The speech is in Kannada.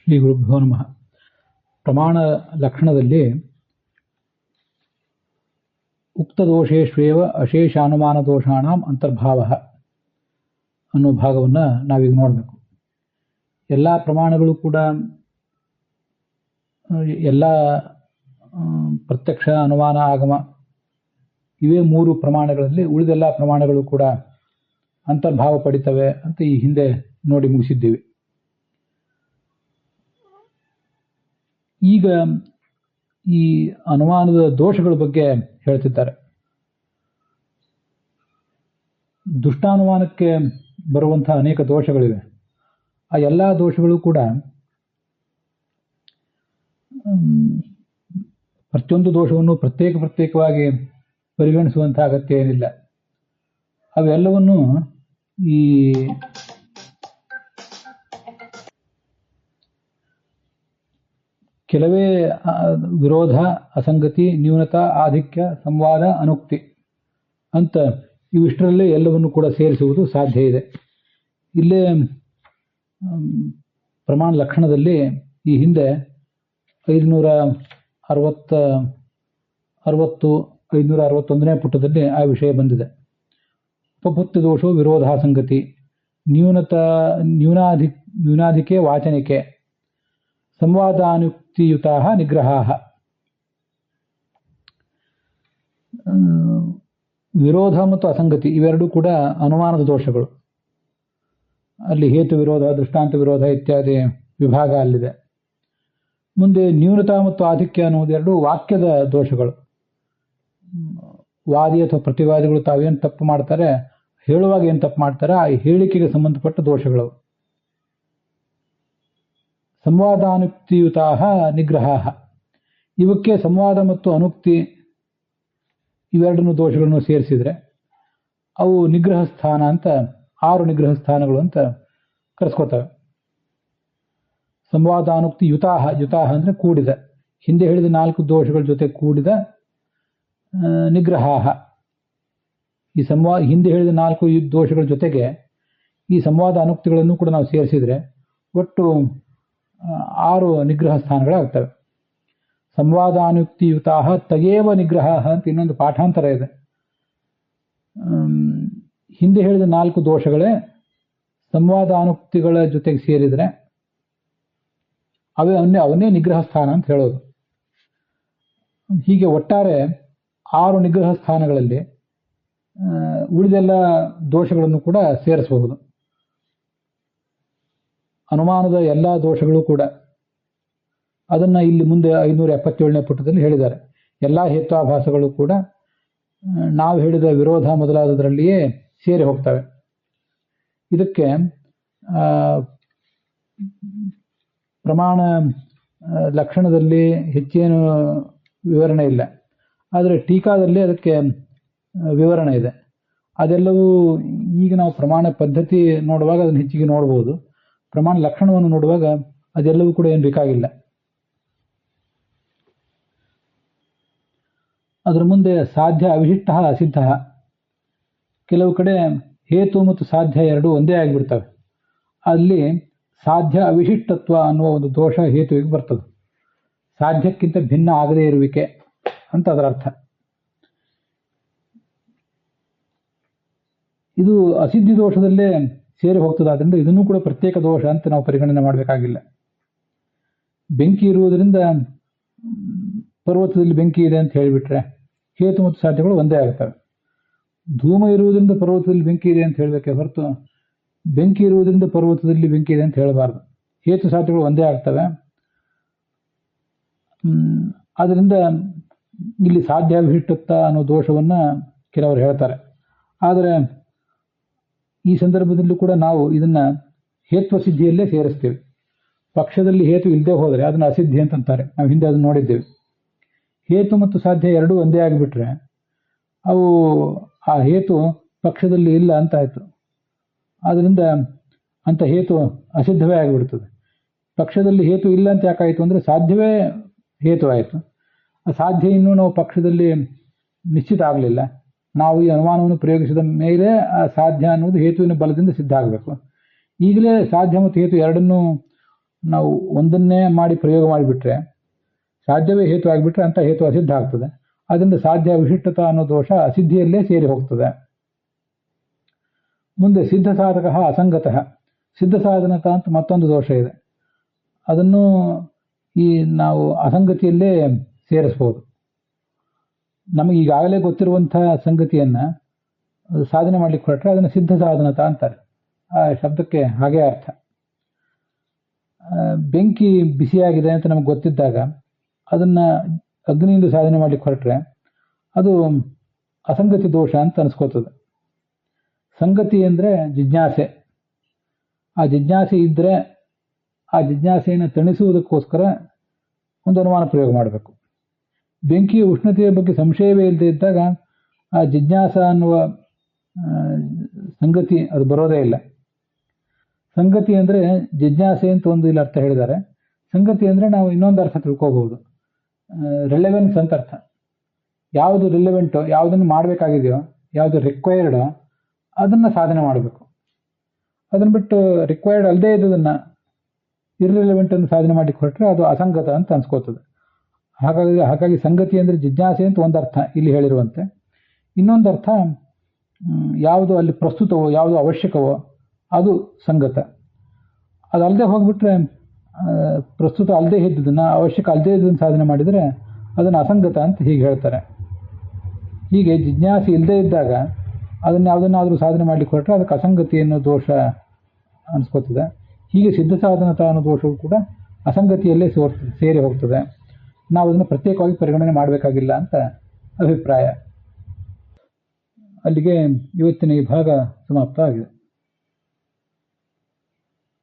ಶ್ರೀ ಗುರುಭ್ಯೋ ನಮಃ. ಪ್ರಮಾಣ ಲಕ್ಷಣದಲ್ಲಿ ಉಕ್ತದೋಷೇಷ್ವೇವ ಅಶೇಷಾನುಮಾನ ದೋಷಾಣಾಂ ಅಂತರ್ಭಾವ ಅನ್ನೋ ಭಾಗವನ್ನು ನಾವೀಗ ನೋಡಬೇಕು. ಎಲ್ಲ ಪ್ರಮಾಣಗಳು ಕೂಡ ಎಲ್ಲ ಪ್ರತ್ಯಕ್ಷ, ಅನುಮಾನ, ಆಗಮ ಇವೇ ಮೂರು ಪ್ರಮಾಣಗಳಲ್ಲಿ ಉಳಿದೆಲ್ಲ ಪ್ರಮಾಣಗಳು ಕೂಡ ಅಂತರ್ಭಾವ ಪಡಿತವೆ ಅಂತ ಈ ಹಿಂದೆ ನೋಡಿ ಮುಗಿಸಿದ್ದೀವಿ. ಈಗ ಈ ಅನುಮಾನದ ದೋಷಗಳ ಬಗ್ಗೆ ಹೇಳ್ತಿದ್ದಾರೆ. ದುಷ್ಟಾನುಮಾನಕ್ಕೆ ಬರುವಂತಹ ಅನೇಕ ದೋಷಗಳಿವೆ. ಆ ಎಲ್ಲ ದೋಷಗಳು ಕೂಡ ಪ್ರತಿಯೊಂದು ದೋಷವನ್ನು ಪ್ರತ್ಯೇಕವಾಗಿ ಪರಿಗಣಿಸುವಂತಹ ಅಗತ್ಯ ಏನಿಲ್ಲ. ಅವೆಲ್ಲವನ್ನು ಈ ಕೆಲವೇ ವಿರೋಧ, ಅಸಂಗತಿ, ನ್ಯೂನತಾ, ಆಧಿಕ್ಯ, ಸಂವಾದ, ಅನುಕ್ತಿ ಅಂತ ಇವಿಷ್ಟರಲ್ಲೇ ಎಲ್ಲವನ್ನು ಕೂಡ ಸೇರಿಸುವುದು ಸಾಧ್ಯ ಇದೆ. ಇಲ್ಲೇ ಪ್ರಮಾಣ ಲಕ್ಷಣದಲ್ಲಿ ಈ ಹಿಂದೆ 561ನೇ ಪುಟದಲ್ಲಿ ಆ ವಿಷಯ ಬಂದಿದೆ. ಉಪಪತ್ತಿ ದೋಷೋ ವಿರೋಧಾಸಂಗತಿ, ನ್ಯೂನಾಧಿಕೆ ವಾಚನಿಕೆ, ಸಂವಾದಾನುಕ್ತಿಯುತಾ ನಿಗ್ರಹ. ವಿರೋಧ ಮತ್ತು ಅಸಂಗತಿ ಇವೆರಡೂ ಕೂಡ ಅನುಮಾನದ ದೋಷಗಳು. ಅಲ್ಲಿ ಹೇತು ವಿರೋಧ, ದೃಷ್ಟಾಂತ ವಿರೋಧ ಇತ್ಯಾದಿ ವಿಭಾಗ ಅಲ್ಲಿದೆ. ಮುಂದೆ ನ್ಯೂನತಾ ಮತ್ತು ಆಧಿಕ್ಯ ಅನ್ನುವುದೆರಡು ವಾಕ್ಯದ ದೋಷಗಳು. ವಾದಿ ಅಥವಾ ಪ್ರತಿವಾದಿಗಳು ತಾವೇನು ತಪ್ಪು ಮಾಡ್ತಾರೆ, ಹೇಳುವಾಗ ಏನು ತಪ್ಪು ಮಾಡ್ತಾರೆ, ಆ ಹೇಳಿಕೆಗೆ ಸಂಬಂಧಪಟ್ಟ ದೋಷಗಳು. ಸಂವಾದಾನುಕ್ತಿಯುತಾ ನಿಗ್ರಹ, ಇವಕ್ಕೆ ಸಂವಾದ ಮತ್ತು ಅನುಕ್ತಿ ಇವೆರಡನ್ನು ದೋಷಗಳನ್ನು ಸೇರಿಸಿದರೆ ಅವು ನಿಗ್ರಹ ಸ್ಥಾನ ಅಂತ 6 ನಿಗ್ರಹ ಸ್ಥಾನಗಳು ಅಂತ ಕರೆಸ್ಕೋತವೆ. ಸಂವಾದಾನುಕ್ತಿ ಯುತಾಹ ಅಂದರೆ ಕೂಡಿದ, ಹಿಂದೆ ಹೇಳಿದ 4 ದೋಷಗಳ ಜೊತೆ ಕೂಡಿದ ನಿಗ್ರಹ. ಈ ಹಿಂದೆ ಹೇಳಿದ 4 ದೋಷಗಳ ಜೊತೆಗೆ ಈ ಸಂವಾದ ಅನುಕ್ತಿಗಳನ್ನು ಕೂಡ ನಾವು ಸೇರಿಸಿದರೆ ಒಟ್ಟು 6 ನಿಗ್ರಹ ಸ್ಥಾನಗಳಾಗ್ತವೆ. ಸಂವಾದಾನುಕ್ತಿಯುತಾ ತಯೇವ ನಿಗ್ರಹ ಅಂತ ಇನ್ನೊಂದು ಪಾಠಾಂತರ ಇದೆ. ಹಿಂದೆ ಹೇಳಿದ 4 ದೋಷಗಳೇ ಸಂವಾದಾನುಕ್ತಿಗಳ ಜೊತೆಗೆ ಸೇರಿದರೆ ಅವನ್ನೇ ನಿಗ್ರಹ ಸ್ಥಾನ ಅಂತ ಹೇಳೋದು. ಹೀಗೆ ಒಟ್ಟಾರೆ 6 ನಿಗ್ರಹ ಸ್ಥಾನಗಳಲ್ಲಿ ಉಳಿದೆಲ್ಲ ದೋಷಗಳನ್ನು ಕೂಡ ಸೇರಿಸಬಹುದು. ಅನುಮಾನದ ಎಲ್ಲ ದೋಷಗಳು ಕೂಡ ಅದನ್ನು ಇಲ್ಲಿ ಮುಂದೆ 577ನೇ ಪುಟದಲ್ಲಿ ಹೇಳಿದ್ದಾರೆ. ಎಲ್ಲ ಹೇತ್ವಾಭಾಸಗಳು ಕೂಡ ನಾವು ಹೇಳಿದ ವಿರೋಧ ಮೊದಲಾದದರಲ್ಲಿಯೇ ಸೇರಿ ಹೋಗ್ತವೆ. ಇದಕ್ಕೆ ಪ್ರಮಾಣ ಲಕ್ಷಣದಲ್ಲಿ ಹೆಚ್ಚೇನು ವಿವರಣೆ ಇಲ್ಲ, ಆದರೆ ಟೀಕಾದಲ್ಲಿ ಅದಕ್ಕೆ ವಿವರಣೆ ಇದೆ. ಅದೆಲ್ಲವೂ ಈಗ ನಾವು ಪ್ರಮಾಣ ಪದ್ಧತಿ ನೋಡುವಾಗ ಅದನ್ನು ಹೆಚ್ಚಿಗೆ ನೋಡ್ಬೋದು. ಪ್ರಮಾಣ ಲಕ್ಷಣವನ್ನು ನೋಡುವಾಗ ಅದೆಲ್ಲವೂ ಕೂಡ ಏನು ಬೇಕಾಗಿಲ್ಲ. ಅದರ ಮುಂದೆ ಸಾಧ್ಯ ಅವಿಶಿಷ್ಟ ಅಸಿದ್ಧ, ಕೆಲವು ಕಡೆ ಹೇತು ಮತ್ತು ಸಾಧ್ಯ ಎರಡೂ ಒಂದೇ ಆಗಿಬಿಡ್ತವೆ. ಅಲ್ಲಿ ಸಾಧ್ಯ ಅವಿಶಿಷ್ಟತ್ವ ಅನ್ನುವ ಒಂದು ದೋಷ ಹೇತುವಿಗೆ ಬರ್ತದೆ. ಸಾಧ್ಯಕ್ಕಿಂತ ಭಿನ್ನ ಆಗದೇ ಇರುವಿಕೆ ಅಂತ ಅದರ ಅರ್ಥ. ಇದು ಅಸಿದ್ಧಿ ದೋಷದಲ್ಲೇ ಸೇರಿ ಹೋಗ್ತದಾದ್ರಿಂದ ಇದನ್ನೂ ಕೂಡ ಪ್ರತ್ಯೇಕ ದೋಷ ಅಂತ ನಾವು ಪರಿಗಣನೆ ಮಾಡಬೇಕಾಗಿಲ್ಲ. ಬೆಂಕಿ ಇರುವುದರಿಂದ ಪರ್ವತದಲ್ಲಿ ಬೆಂಕಿ ಇದೆ ಅಂತ ಹೇಳಿಬಿಟ್ರೆ ಹೇತು ಮತ್ತು ಸಾಧ್ಯಗಳು ಒಂದೇ ಆಗ್ತವೆ. ಧೂಮ ಇರುವುದರಿಂದ ಪರ್ವತದಲ್ಲಿ ಬೆಂಕಿ ಇದೆ ಅಂತ ಹೇಳಬೇಕೆ ಹೊರತು ಬೆಂಕಿ ಇರುವುದರಿಂದ ಪರ್ವತದಲ್ಲಿ ಬೆಂಕಿ ಇದೆ ಅಂತ ಹೇಳಬಾರ್ದು. ಹೇತು ಸಾಧ್ಯಗಳು ಒಂದೇ ಆಗ್ತವೆ. ಆದ್ದರಿಂದ ಇಲ್ಲಿ ಸಾಧ್ಯ ವಿಶಿಷ್ಟತ್ವ ಅನ್ನೋ ದೋಷವನ್ನು ಕೆಲವರು ಹೇಳ್ತಾರೆ. ಆದರೆ ಈ ಸಂದರ್ಭದಲ್ಲೂ ಕೂಡ ನಾವು ಇದನ್ನ ಹೇತ್ವ ಸಿದ್ಧಿಯಲ್ಲೇ ಸೇರಿಸ್ತೇವೆ. ಪಕ್ಷದಲ್ಲಿ ಹೇತು ಇಲ್ಲದೆ ಹೋದರೆ ಅದನ್ನು ಅಸಿದ್ಧಿ ಅಂತಂತಾರೆ. ನಾವು ಹಿಂದೆ ಅದನ್ನು ನೋಡಿದ್ದೇವೆ. ಹೇತು ಮತ್ತು ಸಾಧ್ಯ ಎರಡೂ ಒಂದೇ ಆಗಿಬಿಟ್ರೆ ಅವು ಆ ಹೇತು ಪಕ್ಷದಲ್ಲಿ ಇಲ್ಲ ಅಂತ ಆಯಿತು. ಆದ್ದರಿಂದ ಅಂಥ ಹೇತು ಅಸಿದ್ಧವೇ ಆಗಿಬಿಡ್ತದೆ. ಪಕ್ಷದಲ್ಲಿ ಹೇತು ಇಲ್ಲ ಅಂತ ಯಾಕಾಯಿತು ಅಂದರೆ ಸಾಧ್ಯವೇ ಹೇತು ಆಯಿತು. ಆ ಸಾಧ್ಯ ಇನ್ನೂ ನಾವು ಪಕ್ಷದಲ್ಲಿ ನಿಶ್ಚಿತ ಆಗಲಿಲ್ಲ. ನಾವು ಈ ಅನುಮಾನವನ್ನು ಪ್ರಯೋಗಿಸಿದ ಮೇಲೆ ಆ ಸಾಧ್ಯ ಅನ್ನೋದು ಹೇತುವಿನ ಬಲದಿಂದ ಸಿದ್ಧ ಆಗಬೇಕು. ಈಗಲೇ ಸಾಧ್ಯ ಮತ್ತು ಹೇತು ಎರಡನ್ನೂ ನಾವು ಒಂದನ್ನೇ ಮಾಡಿ ಪ್ರಯೋಗ ಮಾಡಿಬಿಟ್ರೆ, ಸಾಧ್ಯವೇ ಹೇತು ಆಗಿಬಿಟ್ರೆ ಅಂತ ಹೇತು ಅಸಿದ್ಧ ಆಗ್ತದೆ. ಅದರಿಂದ ಸಾಧ್ಯ ವಿಶಿಷ್ಟತಾ ಅನ್ನೋ ದೋಷ ಅಸಿದ್ಧಿಯಲ್ಲೇ ಸೇರಿ ಹೋಗ್ತದೆ. ಮುಂದೆ ಸಿದ್ಧ ಸಾಧಕ ಅಸಂಗತಃ, ಸಿದ್ಧ ಸಾಧನಕ ಅಂತ ಮತ್ತೊಂದು ದೋಷ ಇದೆ. ಅದನ್ನು ನಾವು ಅಸಂಗತಿಯಲ್ಲೇ ಸೇರಿಸ್ಬೋದು. ನಮಗೆ ಈಗಾಗಲೇ ಗೊತ್ತಿರುವಂತಹ ಸಂಗತಿಯನ್ನ ಸಾಧನೆ ಮಾಡ್ಲಿಕ್ಕೆ ಹೊರಟ್ರೆ ಅದನ್ನು ಸಿದ್ಧ ಸಾಧನತ ಅಂತಾರೆ. ಆ ಶಬ್ದಕ್ಕೆ ಹಾಗೆ ಅರ್ಥ. ಬೆಂಕಿ ಬಿಸಿಯಾಗಿದೆ ಅಂತ ನಮಗೆ ಗೊತ್ತಿದ್ದಾಗ ಅದನ್ನ ಅಗ್ನಿಯಿಂದ ಸಾಧನೆ ಮಾಡ್ಲಿಕ್ಕೆ ಹೊರಟ್ರೆ ಅದು ಅಸಂಗತಿ ದೋಷ ಅಂತ ಅನಿಸ್ಕೋತದೆ. ಸಂಗತಿ ಅಂದ್ರೆ ಜಿಜ್ಞಾಸೆ. ಆ ಜಿಜ್ಞಾಸೆ ಇದ್ರೆ ಆ ಜಿಜ್ಞಾಸೆಯನ್ನು ತಣಿಸುವುದಕ್ಕೋಸ್ಕರ ಒಂದು ಅನುಮಾನ ಪ್ರಯೋಗ ಮಾಡಬೇಕು. ಬೆಂಕಿಯ ಉಷ್ಣತೆಯ ಬಗ್ಗೆ ಸಂಶಯವೇ ಇಲ್ಲದೆ ಇದ್ದಾಗ ಆ ಜಿಜ್ಞಾಸ ಅನ್ನುವ ಸಂಗತಿ ಅದು ಬರೋದೇ ಇಲ್ಲ. ಸಂಗತಿ ಅಂದ್ರೆ ಜಿಜ್ಞಾಸೆ ಅಂತ ಒಂದು ಇಲ್ಲಿ ಅರ್ಥ ಹೇಳಿದ್ದಾರೆ. ಸಂಗತಿ ಅಂದ್ರೆ ನಾವು ಇನ್ನೊಂದು ಅರ್ಥ ತಿಳ್ಕೋಬಹುದು, ರಿಲೆವೆನ್ಸ್ ಅಂತ ಅರ್ಥ. ಯಾವುದು ರಿಲೆವೆಂಟೋ, ಯಾವುದನ್ನು ಮಾಡಬೇಕಾಗಿದೆಯೋ, ಯಾವುದು ರಿಕ್ವೈರ್ಡೋ ಅದನ್ನ ಸಾಧನೆ ಮಾಡಬೇಕು. ಅದನ್ನ ಬಿಟ್ಟು ರಿಕ್ವೈರ್ಡ್ ಅಲ್ಲದೆ ಇದ್ದದನ್ನ ಇರ್ರಿಲೆವೆಂಟ್ ಅನ್ನು ಸಾಧನೆ ಮಾಡಲಿಕ್ಕೆ ಹೊರಟ್ರೆ ಅದು ಅಸಂಗತ ಅಂತ ಅನ್ಸ್ಕೋತದೆ. ಹಾಗಾಗಿ ಸಂಗತಿ ಅಂದ್ರೆ ಜಿಜ್ಞಾಸೆ ಅಂತ ಒಂದು ಅರ್ಥ ಇಲ್ಲಿ ಹೇಳಿರುವಂತೆ. ಇನ್ನೊಂದು ಅರ್ಥ ಯಾವುದು ಅಲ್ಲಿ ಪ್ರಸ್ತುತವೋ, ಯಾವುದು ಅವಶ್ಯಕವೋ ಅದು ಸಂಗತ. ಅದಲ್ಲದೆ ಹೋಗ್ಬಿಟ್ರೆ ಪ್ರಸ್ತುತ ಅಲ್ಲದೆ ಇದ್ದದನ್ನ, ಅವಶ್ಯಕ ಅಲ್ಲದೆ ಇದ್ದದನ್ನು ಸಾಧನೆ ಮಾಡಿದರೆ ಅದನ್ನು ಅಸಂಗತ ಅಂತ ಹೀಗೆ ಹೇಳ್ತಾರೆ. ಹೀಗೆ ಜಿಜ್ಞಾಸೆ ಇಲ್ಲದೆ ಇದ್ದಾಗ ಅದನ್ನ ಯಾವುದನ್ನಾದರೂ ಸಾಧನೆ ಮಾಡ್ಲಿಕ್ಕೆ ಹೊರಟ್ರೆ ಅದಕ್ಕೆ ಅಸಂಗತಿ ಅನ್ನೋ ದೋಷ ಅನಿಸ್ಕೋತದೆ. ಹೀಗೆ ಸಿದ್ಧ ಸಾಧನತ ಅನ್ನೋ ದೋಷವು ಕೂಡ ಅಸಂಗತಿಯಲ್ಲೇ ಸೇರಿ ಹೋಗ್ತದೆ. ನಾವು ಅದನ್ನು ಪ್ರತ್ಯೇಕವಾಗಿ ಪರಿಗಣನೆ ಮಾಡಬೇಕಾಗಿಲ್ಲ ಅಂತ ಅಭಿಪ್ರಾಯ. ಅಲ್ಲಿಗೆ ಇವತ್ತಿನ ಈ ಭಾಗ ಸಮಾಪ್ತ ಆಗಿದೆ.